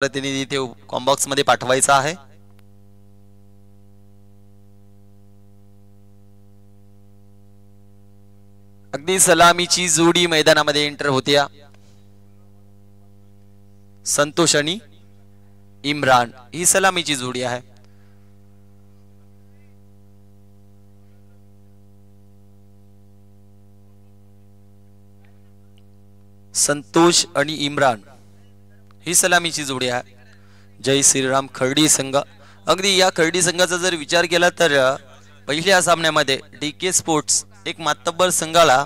प्रतिनिधी ते कॉम्बॉक्स मध्ये पाठवायचा आहे. अगदी सलामीची जोडी मैदानामध्ये एंटर होत्या. संतोष आणि इम्रान ही सलामीची जोडी आहे. संतोष आणि इम्रान ही सलामीची जोडी आहे. जय श्रीराम खर्डी संघ. अगदी या खर्डी संघाचा जर विचार केला तर पहिल्या सामन्यामध्ये डीके स्पोर्ट्स एक मातब्बर संघाला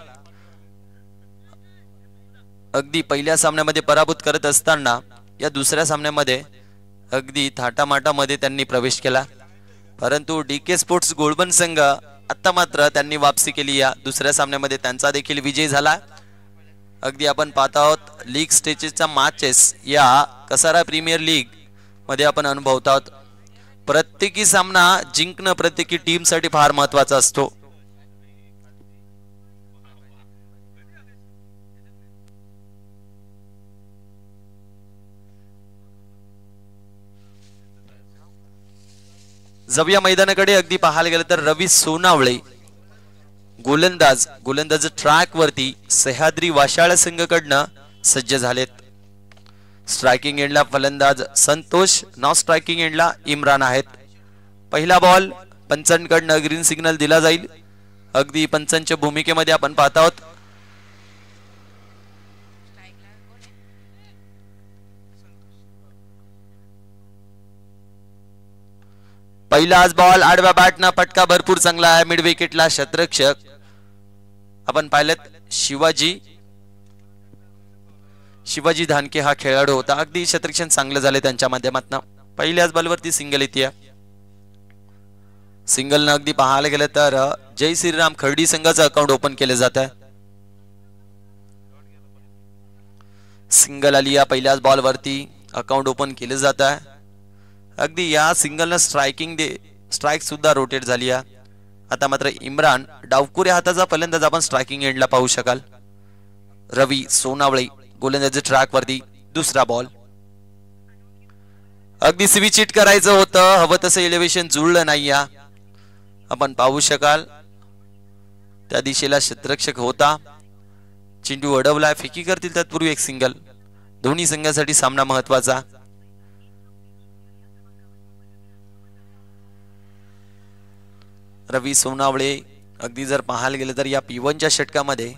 अगदी पहिल्या सामन्यामध्ये पराभूत करत असताना या दुसऱ्या सामन्यामध्ये अगदी थाटामाटामध्ये त्यांनी प्रवेश केला. परंतु डीके स्पोर्ट्स गोल्डन संघ आता मात्र त्यांनी वापसी केली. या दुसऱ्या सामन्यामध्ये त्यांचा देखील विजय झाला. अगदी आपण पाहत आहोत लीग स्टेजेसच्या मॅचेस या कसारा प्रीमियर लीग मध्ये आपण अनुभवत आहोत. प्रत्येकी सामना जिंकणं प्रत्येकी टीम साठी फार महत्वाचा असतो. जवया मैदानाकडे अगदी पाहायला गेलं तर रवी सोनावळे गोलंदाज ट्रॅक वरती सह्याद्री वाशाळ संघाकडनं सज्ज झालेत. स्ट्रायकिंग एंडला फलंदाज संतोष, नॉन स्ट्रायकिंग एंडला इम्रान आहेत. पहिला बॉल पंचांकडनं ग्रीन सिग्नल दिला जाईल. अगदी पंचांच्या भूमिकेमध्ये आपण पाहत आहोत. पहिलाच बॉल आडव्या बॅटना फटका भरपूर चांगला आहे. मिड विकेटला क्षेत्ररक्षक आपण पाहिलेत शिवाजी धानके हा खेळाडू होता. अगदी क्षेत्ररक्षण चांगलं झाले त्यांच्या माध्यमातून. पहिल्याच बॉलवरती सिंगल येते. सिंगल न अगदी पाहायला गेलं तर जय श्रीराम खर्डी संघाचं अकाउंट ओपन केले जात आहे. सिंगल आली या पहिल्याच बॉलवरती अकाउंट ओपन केले जात आहे. अगदी या सिंगलनं स्ट्राइक सुद्धा रोटेट झाली आहे. आता मात्र इम्रान डावकुऱ्या हाताचा फलंदाज आपण स्ट्रायकिंग एंडला पाहू शकाल. रवी सोनावळे गोलंदाज ट्रॅक वरती. दुसरा बॉल अगदी स्विच हिट करायचं होतं, हवं तसं इलेव्हेशन जुळलं नाही. या आपण पाहू शकाल त्या दिशेला क्षेत्ररक्षक होता. चेंडू अडवला. फेकी करतील तत्पूर्वी एक सिंगल. दोन्ही संघासाठी सामना महत्वाचा. रवी सोनावळे अगदी जर पाहायला गेलं तर या P1च्या षटकामध्ये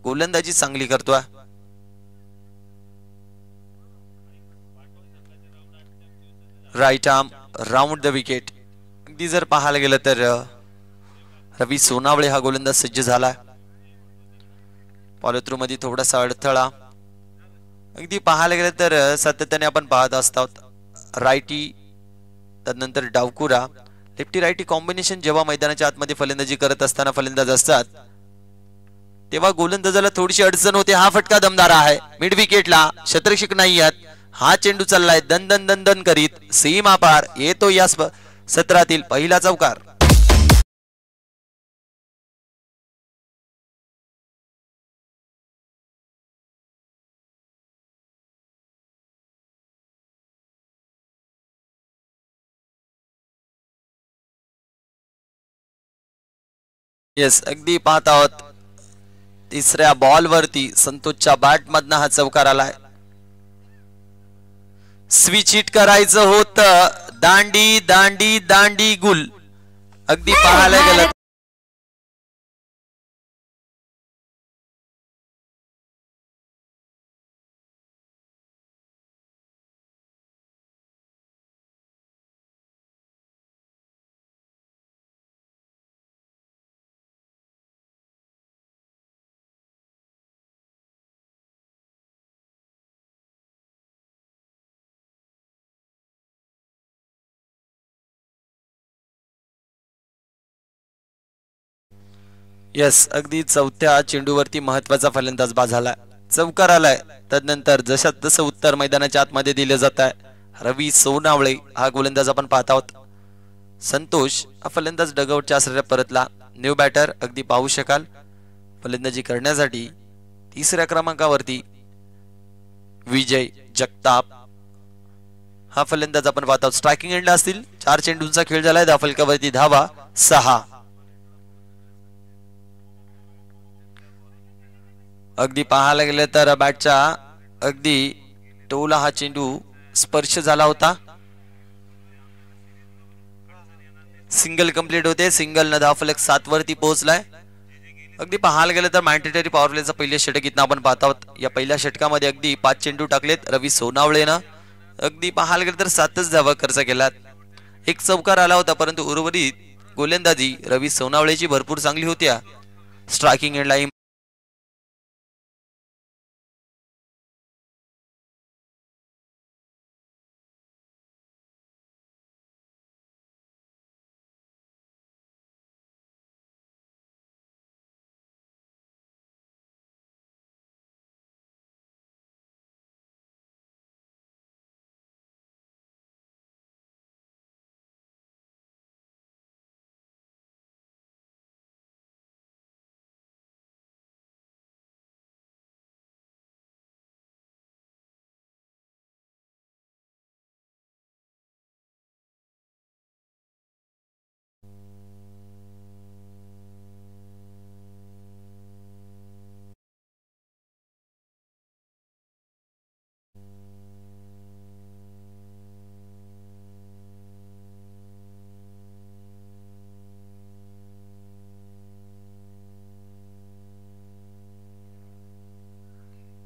गोलंदाजी चांगली करतोय. Right arm round the wicket. अगदी जर पाहायला गेलं तर रवी सोनावळे हा गोलंदाज सज्ज झाला. फॉलो थ्रू मध्ये थोडासा अडथळा. अगदी पाहायला गेलं तर सातत्याने आपण पाहत असतात रायटी त्यानंतर डावकुरा लेफ्टी रायटी कॉम्बिनेशन जेव्हा मैदानाच्या आतमध्ये फलंदाजी करत असताना फलंदाज असतात तेव्हा गोलंदाजाला थोडीशी अडचण होते. हा फटका दमदार आहे. मिड विकेटला क्षेत्ररक्षक नाही आहेत. हा चेंडू चाललाय दन दन दन दन करीत सीमा पार. येतो या सत्रातील पहिला चौकार. येस अगदी पाहत आहोत तिसऱ्या बॉल वरती संतोषच्या बॅट मधनं हा चौकार आलाय. स्विच हिट करायचं होतं. दांडी दांडी दांडी गुल. अगदी पाहायला गेलं येस अगदी चौथ्या चेंडूवरती महत्वाचा फलंदाज बाद झाला. चौकार आलाय. तदनंतर जशा तसं उत्तर मैदानाच्या आतमध्ये दिले जात आहे. रवी सोनावळे हा गोलंदाज आपण पाहत आहोत. संतोष हा फलंदाज डगआउटच्या आश्रयात परतला. न्यू बॅटर अगदी पाहू शकाल फलंदाजी करण्यासाठी तिसऱ्या क्रमांकावरती विजय जगताप हा फलंदाज आपण पाहत आहोत. स्ट्रायकिंग एंडला असतील. 4 चेंडूंचा खेळ झालाय. धावफलकावरती धावा 6. अगदी पाहायला गेलं तर बॅटच्या अगदी टोला हा चेंडू स्पर्श झाला होता. सिंगल कंप्लीट होते. सिंगल न धावफलक 7 वरती पोहोचलाय. अगदी पाहायला गेलं तर मॅन्डेटरी पॉवर प्लेचं पहिले षटक इथं आपण पाहत आहोत. या पहिल्या षटकामध्ये अगदी 5 चेंडू टाकलेत रवी सोनावळेनं. अगदी पाहायला गेलं तर 7च धावा खर्च केल्यात. एक चौकार आला होता, परंतु उर्वरित गोलंदाजी रवी सोनावळेची भरपूर चांगली होत्या. स्ट्रायकिंग एंडला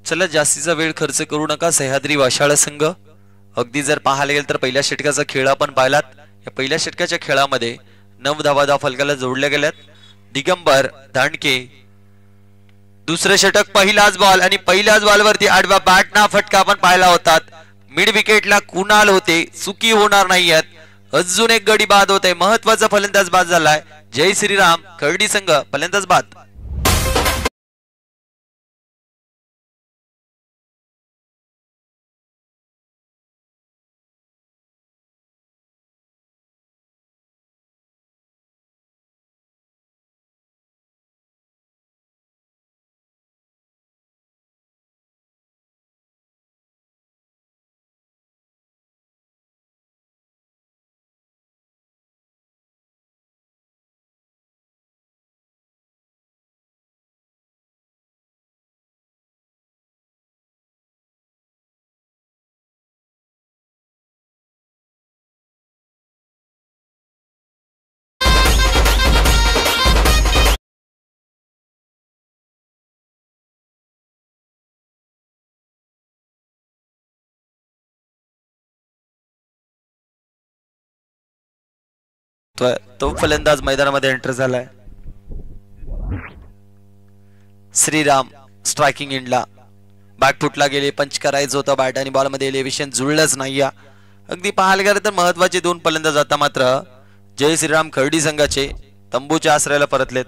चला जास्तीचा वेळ खर्च करू नका. सह्याद्री वाशाळ संघ अगदी जर पाहायला गेलं तर पहिल्या षटकाचा खेळ आपण पाहिलात. या पहिल्या षटकाच्या खेळामध्ये 9 धावा धावफलकाला जोडल्या गेल्यात. दिगंबर दांडके दुसरे षटक पहिलाच बॉल आणि पहिल्याच बॉलवरती आडव्या बॅटना फटका आपण पाहिला होता. मिड विकेटला कुणाल होते, चुकी होणार नाहीयेत. अजून एक गडी बाद होते. महत्वाचा फलंदाज बाद झालाय. जय श्रीराम खर्डी संघ फलंदाज बाद. तो फलंदाज मैदानामध्ये एंटर झालाय. श्रीराम स्ट्रायकिंग एंडला बॅकफुटला गेले. पंच करायचं होतं. बॅट आणि बॉल मध्ये एलिव्हेशन जुळलंच नाही. अगदी पाहायला गेलं तर महत्वाचे 2 फलंदाज आता मात्र जय श्रीराम खर्डी संघाचे तंबूच्या आश्रयाला परतलेत.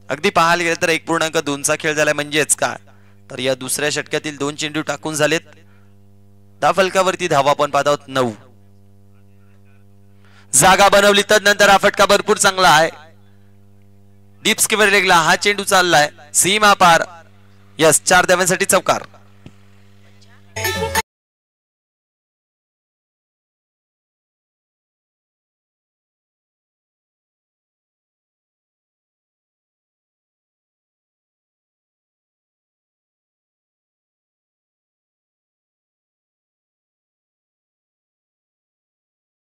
अगदी पाहायला गेलं तर 1.2चा खेळ झालाय. म्हणजेच काय तर या दुसऱ्या षटकातील 2 चेंडू टाकून झालेत. धावफलकावरती धावा आपण पाहत आहोत 9. जागा बनवली तदनंतर हा फटका भरपूर चांगला आहे. डीप स्किवर लेगला हा चेंडू चाललाय सीमा पार. यस 4 धाव्यांसाठी चौकार.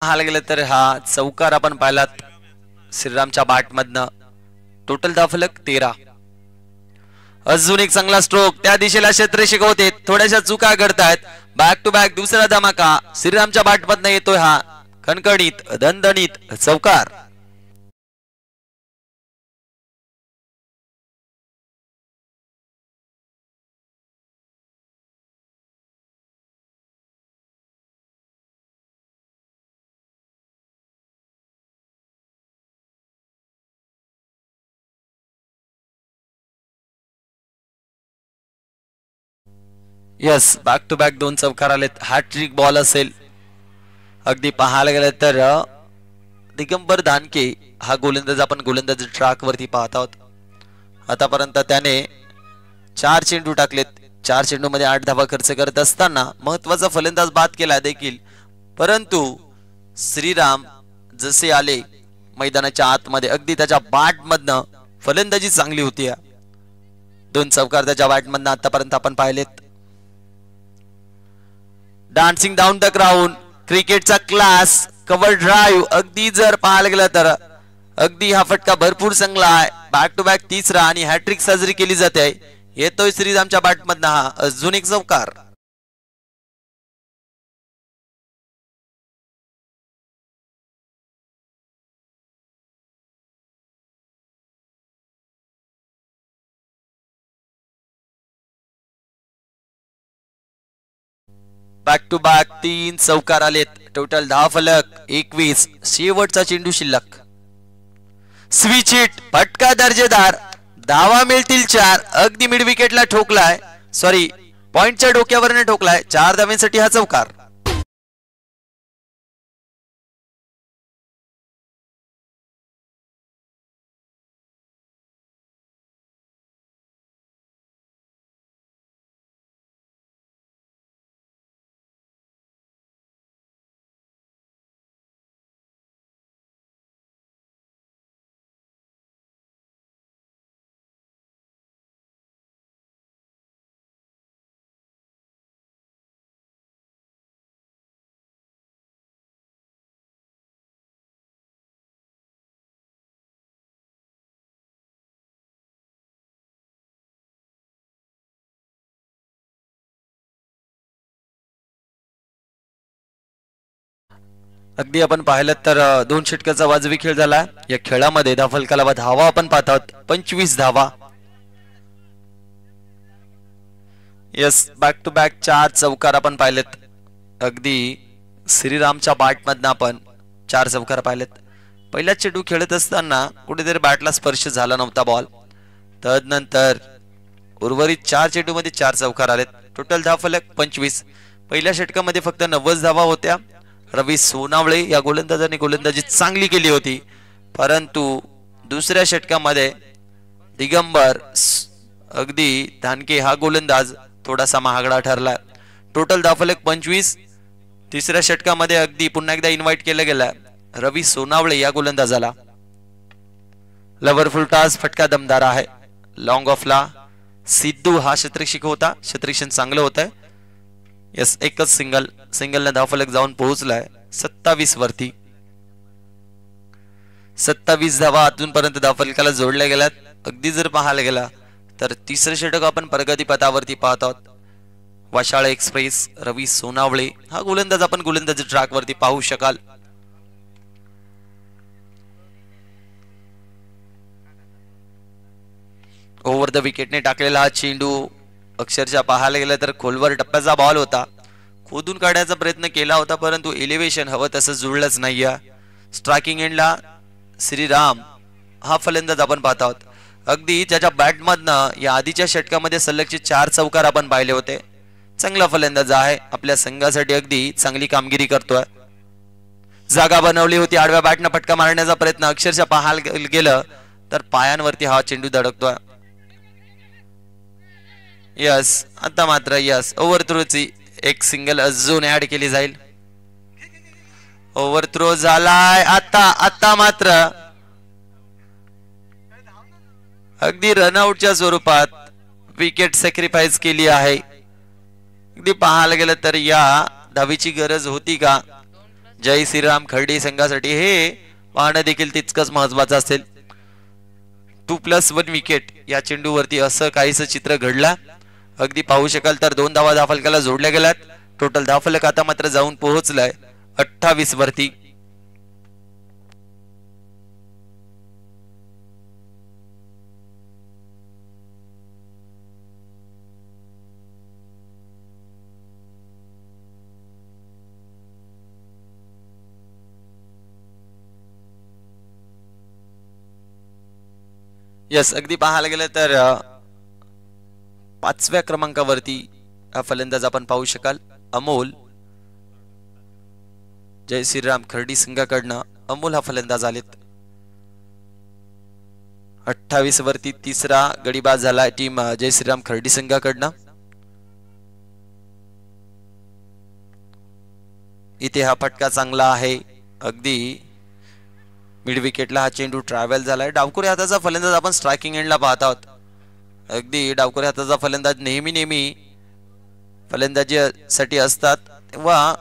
पाहायला गेलं तर हा चौकार आपण पाहिलात श्रीरामच्या बॅट मधनं. टोटल धावफलक 13. अजून एक चांगला स्ट्रोक त्या दिशेला क्षेत्र शिकवते. थोड्याशा चुका घडतायत. बॅक टू बॅक दुसरा धमाका श्रीरामच्या बॅट मधनं येतोय. हा खणखणीत दणदणीत चौकार. यस बॅक टू बॅक 2 चौकार आलेत. हॅट्रिक बॉल असेल. अगदी पाहायला गेलं तर दिगंबर दानके हा गोलंदाज आपण गोलंदाजी ट्रॅक वरती पाहत आहोत. आतापर्यंत त्याने 4 चेंडू टाकलेत. 4 चेंडूमध्ये 8 धावा खर्च करत असताना महत्वाचा फलंदाज बाद केला देखील, परंतु श्रीराम जसे आले मैदानाच्या आतमध्ये अगदी त्याच्या बॅट मधनं फलंदाजी चांगली होती. 2 चौकार त्याच्या बॅट मधनं आतापर्यंत आपण पाहिलेत. डान्सिंग डाऊन द ग्राउंड, क्रिकेटचा क्लास, कव्हर ड्राईव्ह, अगदी जर पाहायला गेलं तर अगदी हा फटका भरपूर चांगला आहे. बॅक टू बॅक तिसरा आणि हॅट्रिक साजरी केली जाते. येतोय श्रीरामच्या बॅट मधनं हा अजून एक चौकार. बॅक टू बॅक 3 चौकार आलेत. टोटल 10 फलक, 21. शेवटचा चेंडू शिल्लक. स्विच हिट, फटका दर्जेदार, धावा मिळतील 4. अगदी मिड विकेटला ठोकलाय, सॉरी पॉइंटच्या डोक्यावरने ठोकलाय. 4 धाव्यांसाठी हा चौकार. अगदी आपण पाहिलं तर 2 षटकाचा वाजवी खेळ झाला. या खेळामध्ये धावफलकाला धावा आपण पाहतात 25 धावा. यस, बॅक टू बॅक 4 चौकार आपण पाहिलेत. अगदी श्रीरामच्या बॅट मधनं आपण 4 चौकार पाहिलेत. पहिला चेंडू खेळत असताना कुठेतरी बॅटला स्पर्श झाला नव्हता बॉल. तदनंतर उर्वरित 4 चेंडूमध्ये 4 चौकार आलेत. टोटल धावफलक 25. पहिल्या षटकामध्ये फक्त 90 धावा होत्या. रवी सोनावळे या गोलंदाजाने गोलंदाजी चांगली केली होती, परंतु दुसऱ्या षटकामध्ये दिगंबर अगदी धानके हा गोलंदाज थोडासा महागडा ठरला. टोटल धावफलक 25. तिसऱ्या षटकामध्ये अगदी पुन्हा एकदा इन्व्हाइट केलं गेलं रवी सोनावळे या गोलंदाजाला. लवर फुलटास, फटका दमदार आहे. लॉंग ऑफला सिद्धू हा शतरक्षक होता. शतरक्षण चांगलं होतंय. यस, एकच सिंगलने धावफलक जाऊन पोहोचलाय 27 वरती. 27 धावा अजूनपर्यंत धावफलकाला जोडल्या गेल्यात. अगदी जर पाहायला गेला तर तिसरे षटक आपण प्रगती पथावरती पाहत आहोत. वाशाळ एक्सप्रेस, रवी सोनावळे हा गोलंदाज आपण गोलंदाजी ट्रॅक वरती पाहू शकाल. ओव्हर द विकेटने टाकलेला हा चेंडू अक्षरशः पाहायला गेलं तर खोलवर टप्प्याचा बॉल होता. खोदून काढण्याचा प्रयत्न केला होता, परंतु एलिव्हेशन हवं तसं जुळलंच नाहीये. स्ट्रायकिंग एंडला श्रीराम हा फलंदाज आपण पाहत आहोत. अगदी त्याच्या बॅटमधनं या आधीच्या षटकामध्ये सलगचे 4 चौकार आपण पाहिले होते. चांगला फलंदाज आहे, आपल्या संघासाठी अगदी चांगली कामगिरी करतोय. जागा बनवली होती, आडव्या बॅटनं फटका मारण्याचा प्रयत्न अक्षरशः पाहायला गेलं तर पायांवरती हा चेंडू धडकतोय. यस, आता मात्र यस, ओव्हर थ्रोची एक सिंगल अजून ऍड केली जाईल. ओव्हर थ्रो झालाय. आता मात्र अगदी रनआउटच्या स्वरूपात विकेट सॅक्रिफाईस केली आहे. अगदी पाहायला गेलं तर या धावीची गरज होती का? जय श्रीराम खर्डी संघासाठी हे पाहणं देखील तितकंच महत्वाचं असेल. 2+1 विकेट या चेंडूवरती असं काहीच चित्र घडलं. अगदी पाहू शकाल तर 2 धावा धावफलकाला जोडल्या गेल्यात. टोटल धावफलक आता मात्र जाऊन पोहोचलाय 28 वरती. यस, अगदी पाहायला गेलं तर 5व्या क्रमांकावरती हा फलंदाज आपण पाहू शकाल. अमोल, जय श्रीराम खर्डी संघाकडनं अमोल हा फलंदाज आलेत. 28 वरती तिसरा गडीबाज झाला टीम जय श्रीराम खर्डी संघाकडनं. इथे हा फटका चांगला आहे, अगदी मिड विकेटला हा चेंडू ट्रॅव्हल झालाय. डावखुरी हाताचा फलंदाज आपण स्ट्रायकिंग एंडला पाहत आहोत. अगदी डावखुरी हाताचा फलंदाज नेहमी फलंदाजीसाठी असतात तेव्हा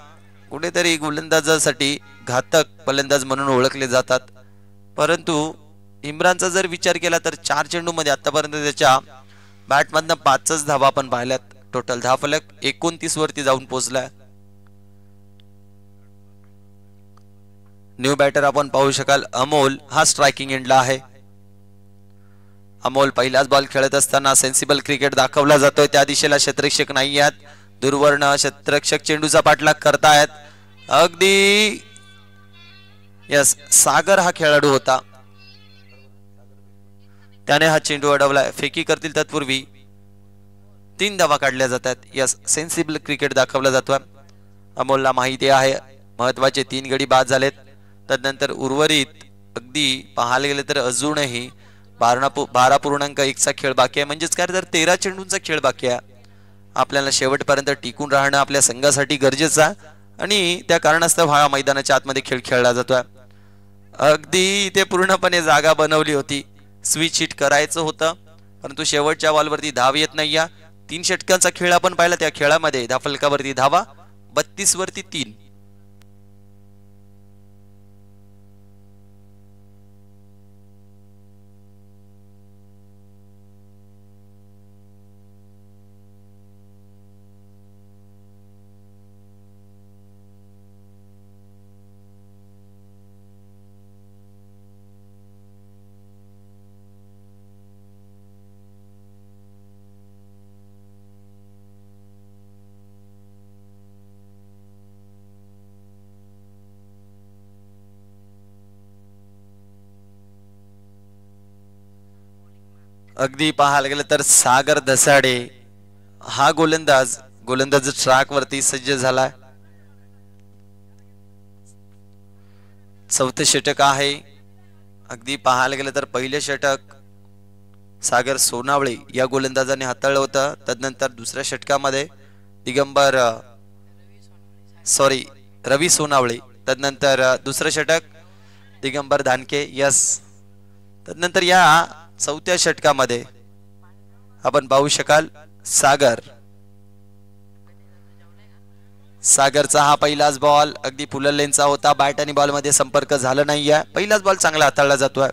कुठेतरी गोलंदाजासाठी घातक फलंदाज म्हणून ओळखले जातात. परंतु इम्रानचा जर विचार केला तर 4 चेंडूमध्ये आतापर्यंत त्याच्या बॅटमधनं 5च धावा आपण पाहिल्यात. टोटल धावफलक 29 वरती जाऊन पोहोचलाय. न्यू बॅटर आपण पाहू शकाल अमोल हा स्ट्रायकिंग एंडला आहे. अमोल पहिलाच बॉल खेळत असताना सेन्सिबल क्रिकेट दाखवला जातोय. त्या दिशेला क्षेत्ररक्षक नाही आहेत. दुर्वर्ण क्षेत्ररक्षक चेंडूचा पाठलाग करतायत. अगदी यस, सागर हा खेळाडू होता, त्याने हा चेंडू अडवलाय. फेकी करतील तत्पूर्वी 3 धावा काढल्या जातात. यस, सेन्सिबल क्रिकेट दाखवला जातोय. अमोलला माहिती आहे महत्वाचे 3 गडी बाद झालेत. तदनंतर उर्वरित अगदी पाहायला गेले तर अजूनही 12.1चा खेळ बाकी आहे. म्हणजेच काय तर 13 चेंडूंचा खेळ बाकी आहे. आपल्याला शेवटपर्यंत टिकून राहणं आपल्या संघासाठी गरजेचं आहे आणि त्या कारणास्तव हा मैदानाच्या आतमध्ये खेळ खेळला जातोय. अगदी इथे पूर्णपणे जागा बनवली होती, स्विच हिट करायचं होतं, परंतु शेवटच्या बॉलवरती धाव येत नाही. 3 षटकांचा खेळ आपण पाहिला. त्या खेळामध्ये धावफलकावरती धावा 32 वरती 3. अगदी पाहायला गेलं तर सागर धसाडे हा गोलंदाज ट्रॅक वरती सज्ज झालाय. 4थं षटक आहे. अगदी पाहायला गेलं तर पहिले षटक सागर सोनावळे या गोलंदाजाने हाताळलं होतं. तदनंतर दुसऱ्या षटकामध्ये रवी सोनावळे. तदनंतर दुसरं षटक दिगंबर धानके. यस, तदनंतर या 4थ्या षटकामध्ये आपण पाहू शकाल सागरचा हा पहिलाच बॉल अगदी फुलर लेनचा होता. बॅट आणि बॉल मध्ये संपर्क झाला नाहीये. पहिलाच बॉल चांगला हाताळला जातोय.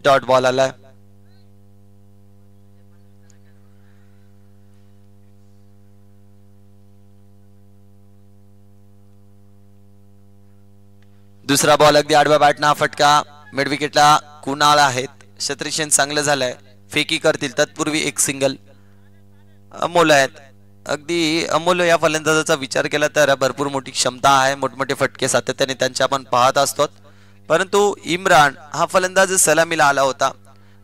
डॉट बॉल आलाय. दुसरा बॉल अगदी आडव्या बॅटना फटका. मिड विकेटला कुणाल आहेत. क्षेत्ररक्षण चांगलं झालंय. फेकी करतील तत्पूर्वी एक सिंगल. अमोल आहेत. अगदी अमोल या फलंदाजाचा विचार केला तर भरपूर मोठी क्षमता आहे. मोठमोठे फटके सातत्याने त्यांच्या आपण पाहत असतो. परंतु इम्रान हा फलंदाज सलामीला आला होता.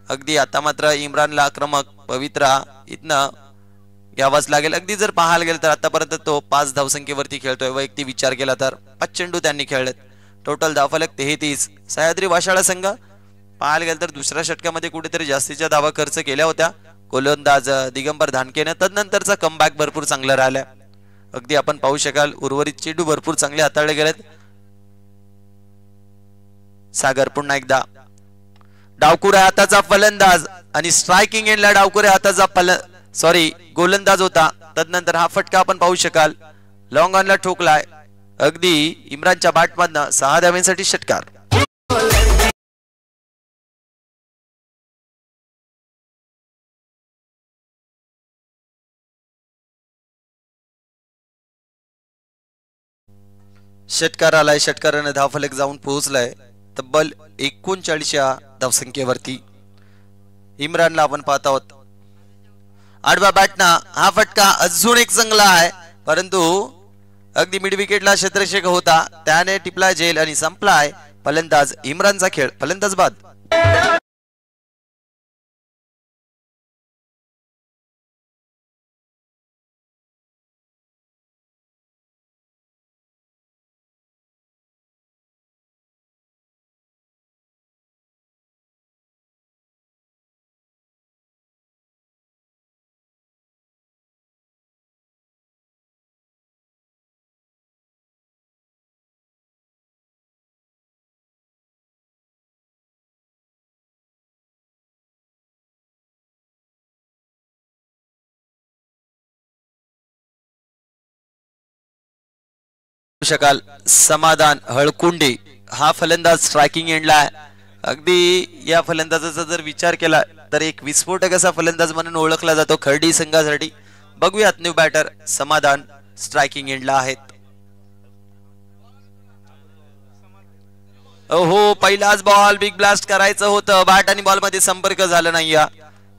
अगदी आता मात्र इम्रानला आक्रमक पवित्रा इथनं घ्यावाच लागेल. अगदी जर पाहायला गेलं तर आतापर्यंत तो 5 धावसंख्येवरती खेळतोय. वैयक्तिक विचार केला तर 5 चेंडू त्यांनी खेळलेत. टोटल धावफलक 33. सह्याद्री वाशाळा संघ पाहायला गेलं तर दुसऱ्या षटकामध्ये कुठेतरी जास्तीच्या धावा खर्च केल्या होत्या गोलंदाज दिगंबर धानकेने. तदनंतरचा कमबॅक भरपूर चांगला राहिलाय. अगदी आपण पाहू शकाल उर्वरित चेंडू भरपूर चांगले हाताळले गेलेत. सागर पुन्हा एकदा डावकुऱ्या हाताचा फलंदाज आणि स्ट्रायकिंग एंडला डावकुऱ्या हाताचा गोलंदाज होता. तदनंतर हा फटका आपण पाहू शकाल लॉंग ऑनला ठोकलाय. अगदी इम्रानच्या बॅटमधनं 6 धावांसाठी षटकार. षटकार आलाय. षटकाराने धावफलक जाऊन पोहोचलाय तब्बल 39 धावसंख्येवरती. इम्रानला आपण पाहत आहोत. आडव्या बॅटना हा फटका अजून एक चांगला आहे, परंतु अगदी मिड विकेटला क्षेत्ररक्षक होता त्याने टिपला जेल आणि संपलाय फलंदाज इम्रानचा खेळ. फलंदाज बाद. शकाल समाधान हळकुंडी हा फलंदाज स्ट्रायकिंग एंडला आहे. अगदी या फलंदाजाचा जर विचार केला तर एक विस्फोटक असा फलंदाज म्हणून ओळखला जातो खर्डी संघासाठी. बघूयात न्यू बॅटर समाधान स्ट्रायकिंग एंडला आहेत. हो पहिलाच बॉल बिग ब्लास्ट करायचं होतं, बॅट आणि बॉल मध्ये संपर्क झाला नाही.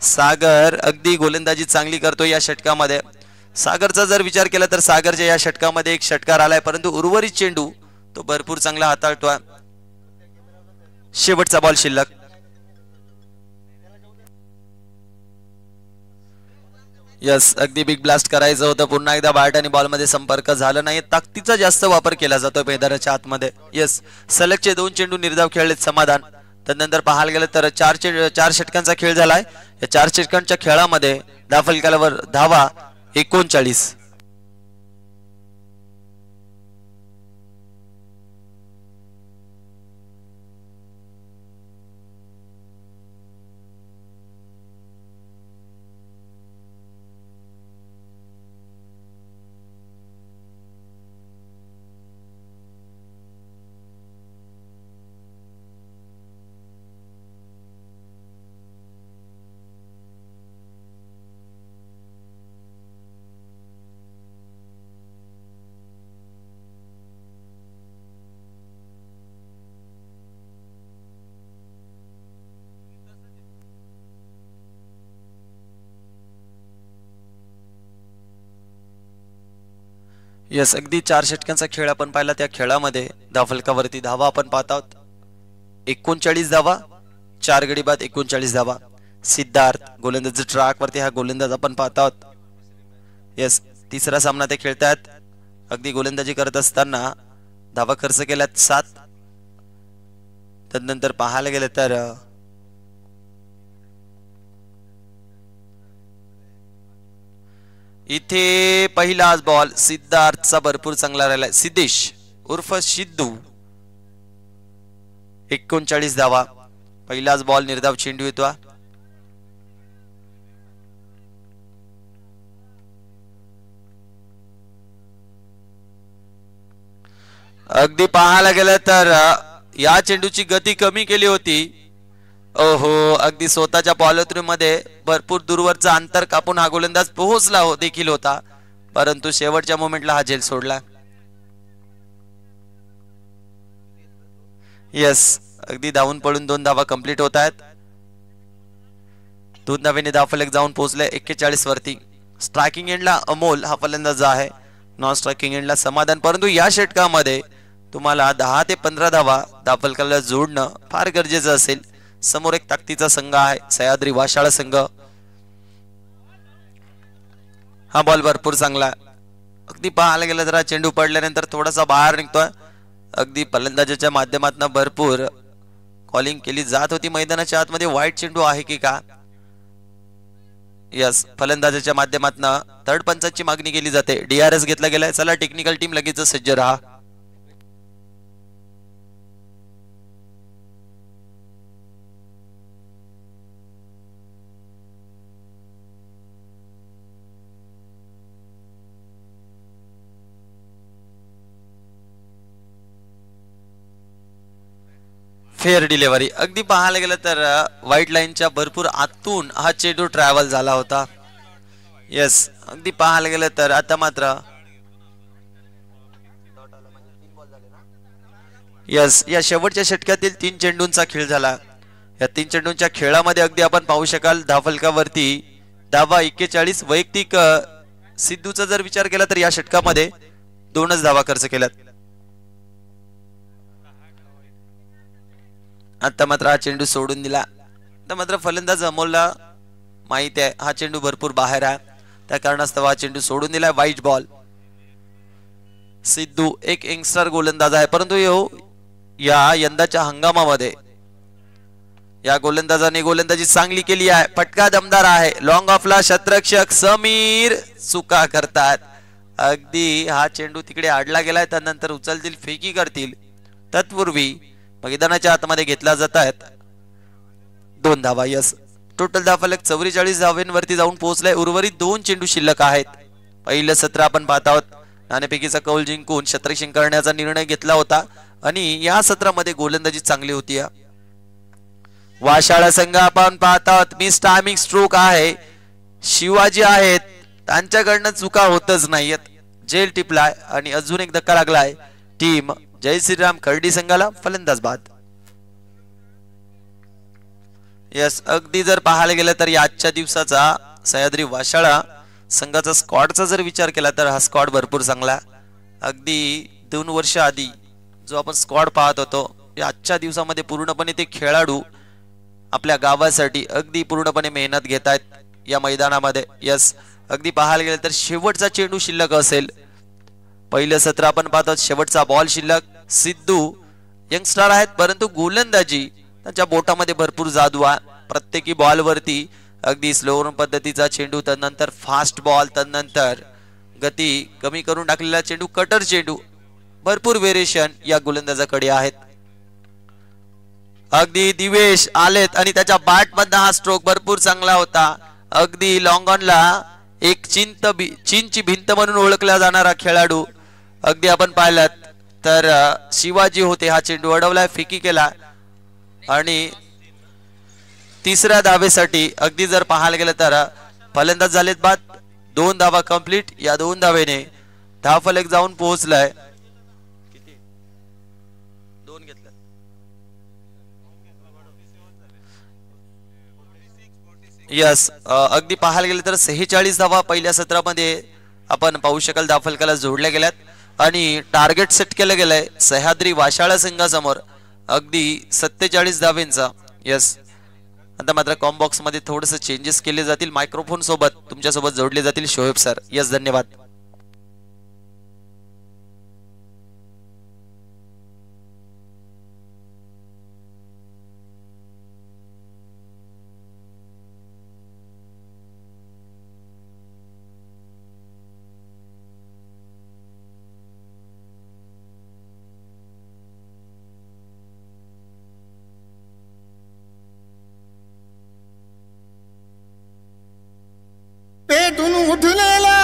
सागर अगदी गोलंदाजी चांगली करतो या षटकामध्ये. सागरचा जर विचार केला तर सागरच्या या षटकामध्ये एक षटकार आलाय, परंतु उर्वरित चेंडू तो भरपूर चांगला हाताळतोय. शेवटचा बॉल शिल्लक. यस अगदी बिग ब्लास्ट करायचं होतं, पुन्हा एकदा बॅट आणि बॉल मध्ये संपर्क झाला नाही. ताकदीचा जास्त वापर केला जातो मैदानाच्या आतमध्ये. यस सलगचे 2 चेंडू निर्धाव खेळलेत समाधान. त्यानंतर पाहायला गेलं तर 4 षटकांचा खेळ झालाय. या 4 षटकांच्या खेळामध्ये धावफलकावर धावा 39. यस अगदी 4 षटकांचा खेळ आपण पाहिला. त्या खेळामध्ये धावफलकावरती धावा आपण पाहत आहोत 39 धावा. 4 गडी बाद 39 धावा. सिद्धार्थ गोलंदाज ट्रॅक वरती हा गोलंदाज आपण पाहत आहोत. यस तिसरा सामना ते खेळतात. अगदी गोलंदाजी करत असताना धावा खर्च केल्यात 7. त्यानंतर पाहायला गेलं तर इथे पहिलाच बॉल सिद्धार्थचा भरपूर चांगला राहिला. सिद्धेश उर्फ सिद्धू 39 धावा. पहिलाच बॉल निर्धाव चेंडू येतो. अगदी पाहायला गेलं तर या चेंडूची गती कमी केली होती. ओहो अगदी स्वतःच्या पॉलिथ्रीन मध्ये भरपूर दूरवरचा अंतर कापून हा गोलंदाज पोहोचला देखील होता, परंतु शेवटच्या मोमेंटला हा झेल सोडला. यस अगदी धावून पळून 2 धावा कंप्लीट होत आहेत. 2 धावेने धावफलक जाऊन पोहोचले 41 वरती. स्ट्रायकिंग एंडला अमोल हा फलंदाज आहे, नॉन स्ट्रायकिंग एंडला समाधान. परंतु या षटकामध्ये तुम्हाला 10 ते 15 धावा धावफलकाला जोडणं फार गरजेचं असेल. समोर एक ताकदीचा संघ आहे सह्याद्री वाशाळा संघ. हा बॉल भरपूर चांगला. अगदी पाहायला गेलं तर चेंडू पडल्यानंतर थोडासा बाहेर निघतोय. अगदी फलंदाजाच्या माध्यमातून भरपूर कॉलिंग केली जात होती मैदानाच्या आतमध्ये. वाईट चेंडू आहे की का? यस फलंदाजाच्या माध्यमातून थर्ड पंचाची मागणी केली जाते. DRS घेतला गेलाय. चला टेक्निकल टीम लगेच सज्ज राहा. Fair delivery. अगदी पाहायला गेलं तर व्हाईट लाईनच्या भरपूर आतून हा चेंडू ट्रॅव्हल झाला होता. यस अगदी पाहायला गेलं तर आता मात्र यस या शेवटच्या षटकातील 3 चेंडूंचा खेळ झाला. या 3 चेंडूंच्या खेळामध्ये अगदी आपण पाहू शकाल धावफलकावरती धावा 41. वैयक्तिक सिद्धूचा जर विचार केला तर या षटकामध्ये 2च धावा खर्च केल्यात. आता मात्र हा चेंडू सोडून दिला. तर मात्र फलंदाज अमोलला माहित आहे हा चेंडू भरपूर बाहेर आहे, त्या कारणास्तव हा चेंडू सोडून दिला. वाईट बॉल. सिद्धू एक यंगस्टर गोलंदाज आहे, परंतु या यंदाच्या हंगामामध्ये या गोलंदाजाने गोलंदाजी चांगली केली आहे. फटका दमदार आहे. लॉंग ऑफला शतरक्षक समीर चुका करतात. अगदी हा चेंडू तिकडे आडला गेलाय, त्यानंतर उचलतील फेकी करतील. तत्पूर्वी मैदानाच्या आतमध्ये घेतला जात आहेत 2 धावा. यस टोटल धावफलक 44 धावांवरती जाऊन पोहोचलाय. उर्वरित 2 चेंडू शिल्लक आहेत. पहिलं सत्र आपण पाहत आहोत. नाणेफेकीचा कौल जिंकून क्षेत्ररक्षण करण्याचा निर्णय घेतला होता आणि या सत्रामध्ये गोलंदाजी चांगली होती. वाशाळा संघ आपण पाहतात मिस टायमिंग स्ट्रोक आहे. शिवाजी आहेत त्यांच्याकडनं चुका होतच नाहीयेत. जेल टिपलाय आणि अजून एक धक्का लागलाय. टीम जय श्रीराम खर्डी संघाला फलंदाज बाद. यस अगदी जर पाहायला गेलं तर आजच्या दिवसाचा सह्याद्री वाशाळा संघाचा स्क्वॉडचा जर विचार केला तर हा स्क्वॉड भरपूर चांगला. अगदी 2 वर्ष आधी जो आपण स्क्वॉड पाहत होतो आजच्या दिवसामध्ये पूर्णपणे ते खेळाडू आपल्या गावासाठी अगदी पूर्णपणे मेहनत घेत आहेत या मैदानामध्ये. यस अगदी पाहायला गेलं तर शेवटचा चेंडू शिल्लक असेल. पहिलं सत्र आपण पाहतो शेवटचा बॉल शिल्लक. सिद्धू यंगस्टर आहेत परंतु गोलंदाजी त्यांच्या बोटामध्ये भरपूर जादू आहे. प्रत्येकी बॉल वरती अगदी स्लो पद्धतीचा चेंडू त्यानंतर फास्ट बॉल त्यानंतर गती कमी करून टाकलेला चेंडू कटर चेंडू भरपूर व्हेरिएशन या गोलंदाजाकडे आहेत. अगदी दिवेश आलेत आणि त्याच्या बॅट मधला हा स्ट्रोक भरपूर चांगला होता. अगदी लॉंग ऑनला एक चीनची भिंत म्हणून ओळखला जाणारा खेळाडू अगदी आपण पाहिलात तर शिवाजी होते. हा चेंडू अडवलाय फिकी केला आणि तिसऱ्या धावेसाठी अगदी जर पाहायला गेलं तर फलंदाज झालेत बाद. 2 धावा कंप्लीट. या 2 धावेने धावफलक जाऊन पोहोचलाय. किती 2 घेतलं. यस अगदी पाहायला गेलं तर 46 धावा पहिल्या सत्रामध्ये आपण पाहू शकाल धावफलकाला जोडल्या गेल्यात आणि टार्गेट सेट केलं गेलंय सह्याद्री वाशाळा संघासमोर अगदी 47 धावेंचा. यस आता मात्र कॉम्बॉक्स मध्ये थोडंसं चेंजेस केले जातील. मायक्रोफोन सोबत तुमच्या सोबत जोडले जातील शोएब सर. यस धन्यवाद. पेटून उठलेला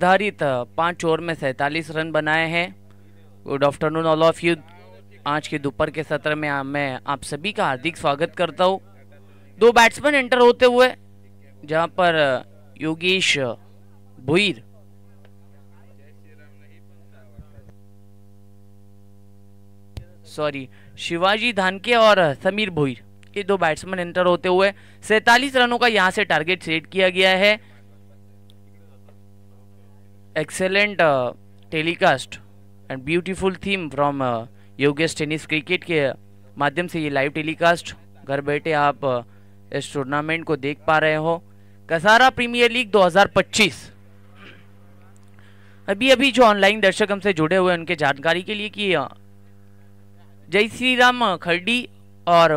निर्धारित 5 ओवर में 47 रन बनाए हैं। Good afternoon all of you. आज के दोपहर के सत्र में मैं आप सभी का हार्दिक स्वागत करता हूँ। 2 बैट्समैन एंटर होते हुए, जहां पर योगेश भुईर शिवाजी धानके और समीर भुईर, ये 2 बैट्समैन एंटर होते हुए 47 रनों का यहां से टारगेट सेट किया गया है। Excellent telecast and beautiful theme from Yogesh tennis cricket के माध्यम से ये लाइव टेलीकास्ट घर बैठे आप इस टूर्नामेंट को देख पा रहे हो। Kasara premier league 2025। अभी जो ऑनलाइन दर्शक हमसे जुड़े हुए उनके जानकारी के लिए कि जय श्री राम खरडी और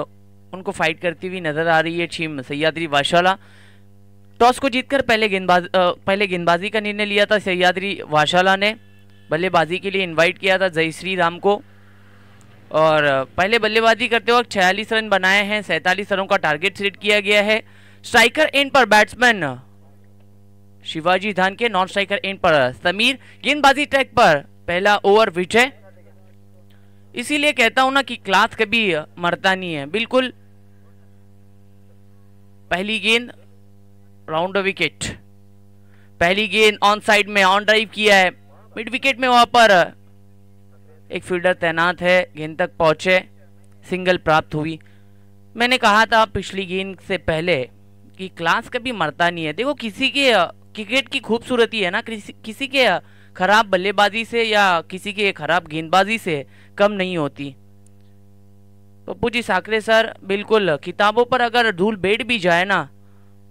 उनको फाइट करती हुई नजर आ रही है टीम सह्याद्री वाशाला। टॉस को जीतकर पहले गेंदबाजी का निर्णय लिया था सह्याद्री वाशाला ने। बल्लेबाजी के लिए इनवाइट किया था जय श्री राम को और पहले बल्लेबाजी करते वक्त 46 रन बनाए हैं। 47 रनों का टारगेट सेट किया गया है। स्ट्राइकर एंड पर बैट्समैन शिवाजी धानके, नॉन स्ट्राइकर एंड पर समीर। गेंदबाजी ट्रैक पर पहला ओवर विजय। इसीलिए कहता हूं ना कि क्लास कभी मरता नहीं है। बिल्कुल पहली गेंद राउंड विकेट, पहली गेंद ऑन साइड में ऑन ड्राइव किया है। मिड विकेट में वहां पर एक फील्डर तैनात है, गेंद तक पहुंचे, सिंगल प्राप्त हुई। मैंने कहा था पिछली गेंद से पहले कि क्लास कभी मरता नहीं है। देखो किसी के क्रिकेट की खूबसूरती है ना, किसी के खराब बल्लेबाजी से या किसी के खराब गेंदबाजी से कम नहीं होती। पप्पू जी साकरे सर, बिल्कुल किताबों पर अगर धूल बैठ भी जाए ना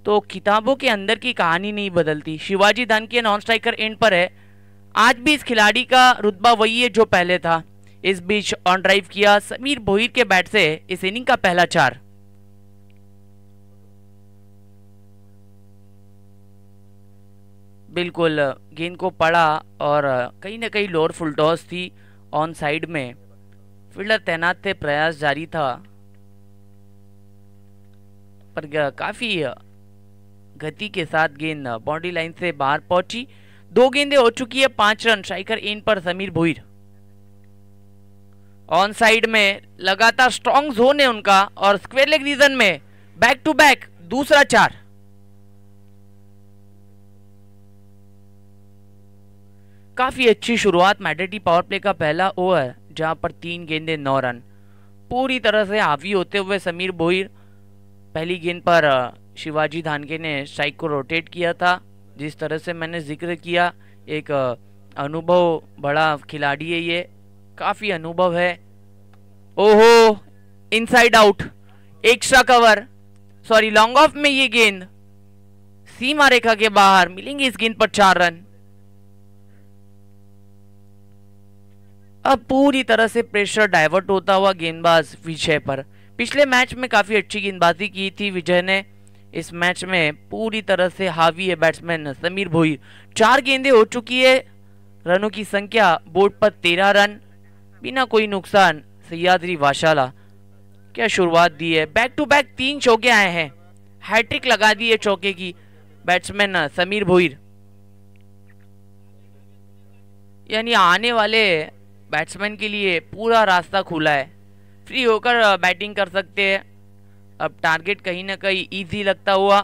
तो किताबों के अंदर की कहानी नहीं बदलती। शिवाजी धानके नॉन स्ट्राइकर एंड पर है। आज भी इस खिलाड़ी का रुतबा वही है जो पहले था। इस बीच ऑन ड्राइव किया समीर भोईर के बैट से इस इनिंग का पहला 4। बिल्कुल गेंद को पड़ा और कहीं ना कहीं लोअर फुल टॉस थी। ऑन साइड में फील्डर तैनात थे, प्रयास जारी था, पर काफी गति के साथ गेंद बाउंड्री लाइन से बाहर पहुंची। 2 गेंदें हो चुकी है, 5 रन। स्ट्राइकर एंड पर समीर भुईर। ऑन साइड में लगातार स्ट्रॉन्ग जोन है उनका और स्क्वायर लेग रीजन में बैक टू बैक दूसरा 4। काफी अच्छी शुरुआत मैडेटी पावर प्ले का पहला ओवर, जहां पर 3 गेंदें 9 रन। पूरी तरह से हावी होते हुए समीर भुईर। पहली गेंद पर शिवाजी धानके ने स्ट्राइक को रोटेट किया था। जिस तरह से मैंने जिक्र किया, एक अनुभव बड़ा खिलाड़ी है ये, काफी अनुभव है। ओहो, inside out, extra cover, sorry long off में ये गेंद सीमा रेखा के बाहर। मिलेंगे इस गेंद पर 4 रन। अब पूरी तरह से प्रेशर डाइवर्ट होता हुआ गेंदबाज विजय पर। पिछले मैच में काफी अच्छी गेंदबाजी की थी विजय ने। इस मैच में पूरी तरह से हावी है बैट्समैन समीर भोईर। 4 गेंदें हो चुकी है। रनों की संख्या बोर्ड पर 13 रन, बिना कोई नुकसान। सह्याद्री वाशाला क्या शुरुआत दी है। बैक टू बैक 3 चौके आए हैं। हैट्रिक लगा दी है चौके की बैट्समैन समीर भोईर। यानी आने वाले बैट्समैन के लिए पूरा रास्ता खुला है, फ्री होकर बैटिंग कर सकते हैं। अब टारगेट कहीं ना कहीं इजी लगता हुआ।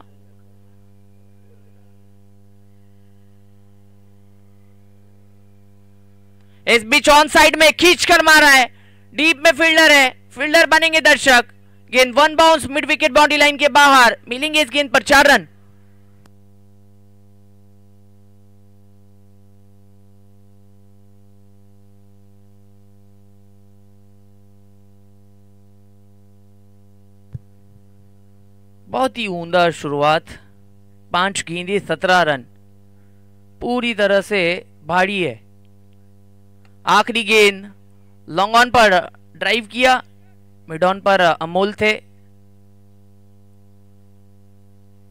इस बीच ऑन साइड में खींच कर मारा है, डीप में फील्डर है, फील्डर बनेंगे दर्शक। गेंद 1 bounce mid wicket boundary line के बाहर। मिलेंगे इस गेंद पर 4 रन। बहुत ही उम्दा शुरुआत। 5 गेंदें 17 रन, पूरी तरह से भारी है। आखिरी गेंद लॉन्ग ऑन पर ड्राइव किया, मिड ऑन पर अमोल थे।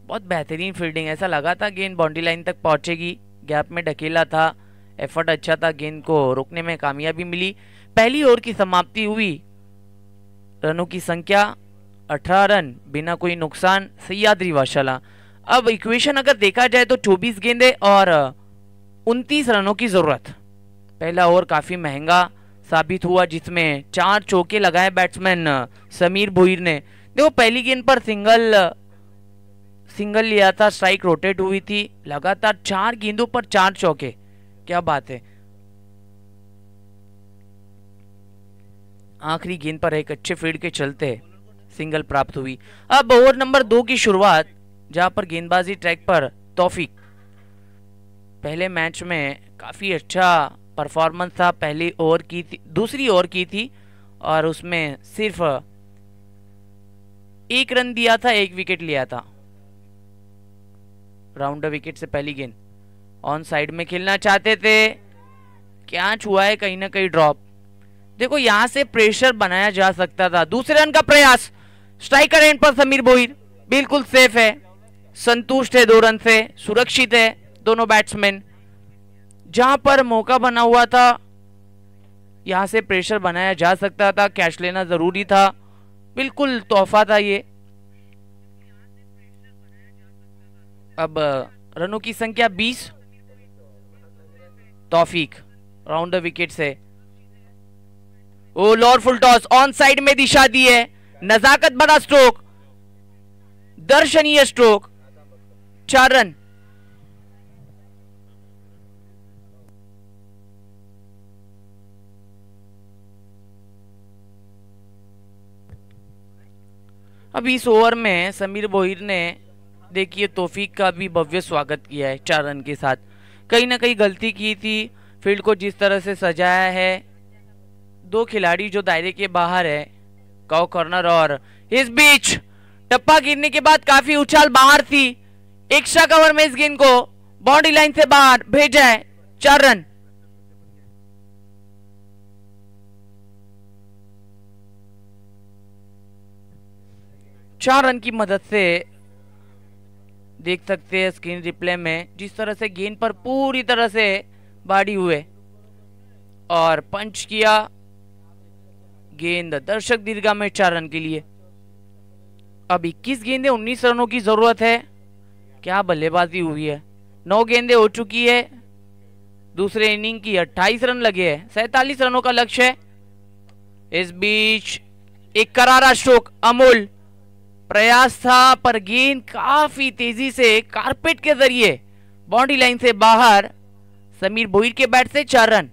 बहुत बेहतरीन फील्डिंग, ऐसा लगा था गेंद बाउंड्री लाइन तक पहुंचेगी। गैप में ढकेला था, एफर्ट अच्छा था, गेंद को रोकने में कामयाबी मिली। पहली ओवर की समाप्ति हुई। रनों की संख्या 18 रन, बिना कोई नुकसान। सह्याद्री वाशाला। अब इक्वेशन अगर देखा जाए तो 24 गेंदें और 29 रनों की जरूरत। पहला ओवर काफी महंगा साबित हुआ जिसमें 4 चौके लगाए बैट्समैन समीर भोईर ने। देखो पहली गेंद पर सिंगल लिया था, स्ट्राइक रोटेट हुई थी, लगातार 4 गेंदों पर 4 चौके, क्या बात है। आखिरी गेंद पर एक अच्छे फील्ड के चलते सिंगल प्राप्त हुई। अब ओवर नंबर 2 की शुरुआत, जहां पर गेंदबाजी ट्रैक पर तौफीक। पहले मैच में काफी अच्छा परफॉर्मेंस था, पहली ओवर की थी, दूसरी ओवर की थी और उसमें सिर्फ 1 रन दिया था, 1 विकेट लिया था। राउंड विकेट से पहली गेंद ऑन साइड में खेलना चाहते थे, कैच हुआ है कहीं ना कहीं ड्रॉप। देखो यहां से प्रेशर बनाया जा सकता था। दूसरे रन का प्रयास, स्ट्राइकर एंड पर समीर भोईर बिल्कुल सेफ है, संतुष्ट है 2 रन से, सुरक्षित है दोनों बैट्समैन। जहां पर मौका बना हुआ था यहां से प्रेशर बनाया जा सकता था, कैच लेना जरूरी था, बिल्कुल तोहफा था ये। अब रनों की संख्या 20। तौफीक राउंड द विकेट से, ओ लॉर्ड फुल टॉस, ऑन साइड में दिशा दी है, नजाकत भरा स्ट्रोक, दर्शनीय स्ट्रोक, 4 रन। अब इस ओवर में समीर भोईर ने देखिए तौफीक का भी भव्य स्वागत किया है 4 रन के साथ। कहीं ना कहीं गलती की थी, फील्ड को जिस तरह से सजाया है, 2 खिलाड़ी जो दायरे के बाहर है, काउ कॉर्नर, और इस बीच टप्पा गिरने के बाद काफी उछाल बाहर थी, एक्स्ट्रा कवर में इस गेंद को बाउंड्री लाइन से बाहर भेजा है, 4 रन। चार रन की मदद से देख सकते हैं स्क्रीन रिप्ले में जिस तरह से गेंद पर पूरी तरह से बाड़ी हुए और पंच किया, गेंद दर्शक दीर्घा में 4 रन के लिए। अब 21 गेंदें 19 रनों की जरूरत है, क्या बल्लेबाजी हुई है। 9 गेंदें हो चुकी है, दूसरे इनिंग की 28 रन लगे हैं, 47 रनों का लक्ष्य है। इस बीच एक करारा स्ट्रोक, अमोल प्रयास था पर गेंद काफी तेजी से कारपेट के जरिए बाउंड्री लाइन से बाहर, समीर भोईर के बैट से 4 रन।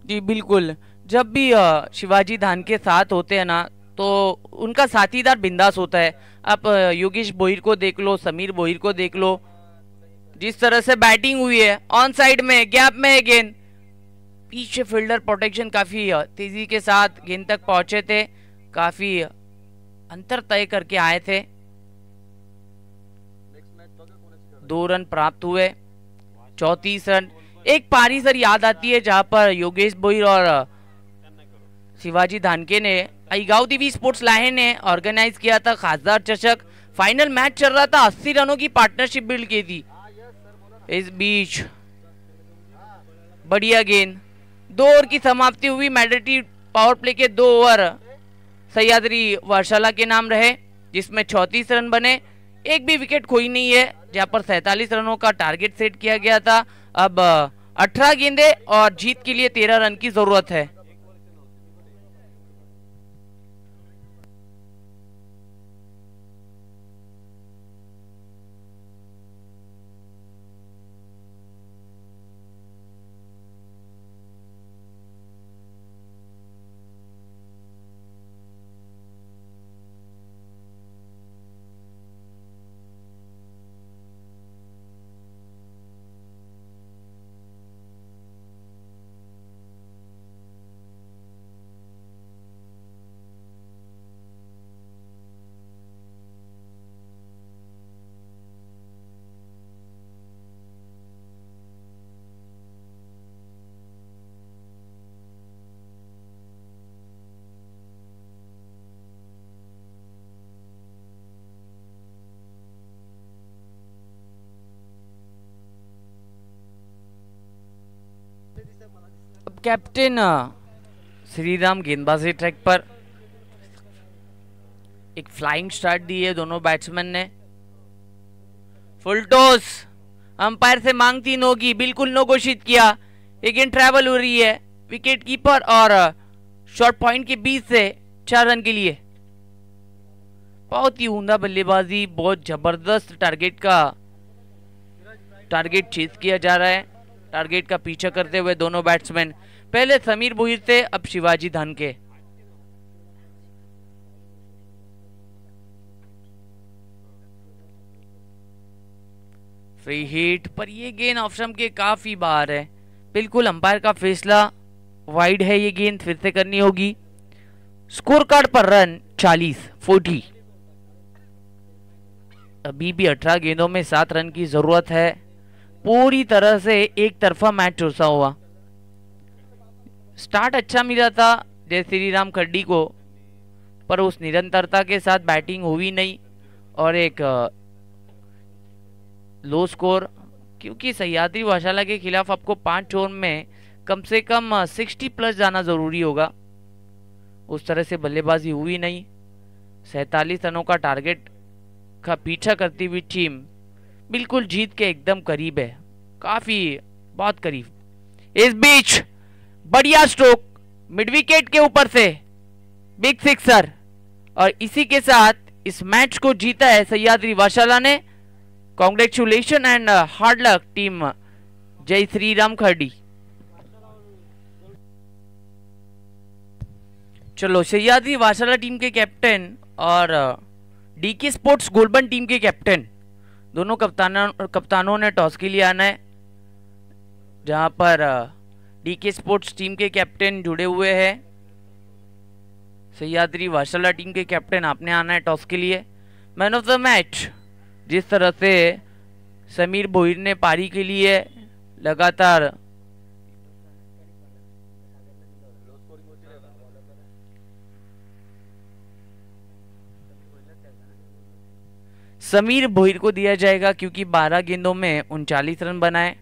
जी बिल्कुल, जब भी शिवाजी धान के साथ होते हैं ना तो उनका साथीदार बिंदास होता है। आप योगेश भोईर को देख लो, समीर भोईर को देख लो, जिस तरह से बैटिंग हुई है, ऑन साइड में गैप में गेंद, पीछे फील्डर प्रोटेक्शन काफी तेजी के साथ गेंद तक पहुंचे थे, काफी अंतर तय करके आए थे। 2 रन प्राप्त हुए, 34 रन। एक पारी सर याद आती है जहां पर योगेश भोईर और शिवाजी धानके ने आईगांव देवी स्पोर्ट्स लाइन ने ऑर्गेनाइज किया था खासदार चषक। फाइनल मैच चल रहा था, 80 रनों की पार्टनरशिप बिल्ड की थी। इस बीच बढ़िया गेंद, 2 ओवर की समाप्ति हुई। मैंडेटरी पावर प्ले के 2 ओवर सह्याद्री वर्षाला के नाम रहे जिसमें 34 रन बने, एक भी विकेट खोई नहीं है, जहां पर 47 रनों का टारगेट सेट किया गया था। अब 18 गेंदें और जीत के लिए 13 रन की जरूरत है। अब कैप्टन श्रीराम गेंदबाजी ट्रैक पर। एक फ्लाइंग स्टार्ट दी है दोनों बैट्समैन ने। फुल टॉस, अंपायर से मांग 3 होगी, बिल्कुल नो घोषित किया। अगेन ट्रैवल हो रही है विकेट कीपर और शॉर्ट पॉइंट के बीच से 4 रन के लिए। बहुत ही उम्दा बल्लेबाजी, बहुत जबरदस्त टारगेट चेज किया जा रहा है। टारगेट का पीछा करते हुए दोनों बैट्समैन, पहले समीर भोईर थे, अब शिवाजी धानके। फ्री हिट पर ये गेंद ऑफ स्टंप के काफी बाहर है। बिल्कुल अंपायर का फैसला, वाइड है ये गेंद, फिर से करनी होगी। स्कोर कार्ड पर रन 40। अभी भी 18 गेंदों में 7 रन की जरूरत है। पूरी तरह से एक तरफा मैच चूसा हुआ। स्टार्ट अच्छा मिला था जय श्रीराम खड्डी को, पर उस निरंतरता के साथ बैटिंग हुई नहीं और एक लो स्कोर, क्योंकि सह्याद्री वाशाला के खिलाफ आपको 5 ओवर में कम से कम 60 प्लस जाना जरूरी होगा। उस तरह से बल्लेबाजी हुई नहीं। 47 रनों का टारगेट का पीछा करती हुई टीम बिल्कुल जीत के एकदम करीब है, काफी बहुत करीब। इस बीच बढ़िया स्ट्रोक मिड विकेट के ऊपर से, बिग सिक्सर, और इसी के साथ इस मैच को जीता है सह्याद्री वाशाला ने। कॉन्ग्रेचुलेशन एंड हार्ड लक टीम जय श्री राम खर्डी। चलो, सह्याद्री वाशाला टीम के कैप्टन और डीके स्पोर्ट्स गोल्डन टीम के कैप्टन दोनों कप्तानों ने टॉस के लिए आना है, जहां पर डीके स्पोर्ट्स टीम के कैप्टन जुड़े हुए हैं। सह्याद्री वाशाला टीम के कैप्टन आपने आना है टॉस के लिए। मैन ऑफ द मैच, जिस तरह से समीर भोईर ने पारी के लिए लगातार समीर भोईर को दिया जाएगा, क्योंकि 12 गेंदों में 39 रन बनाए।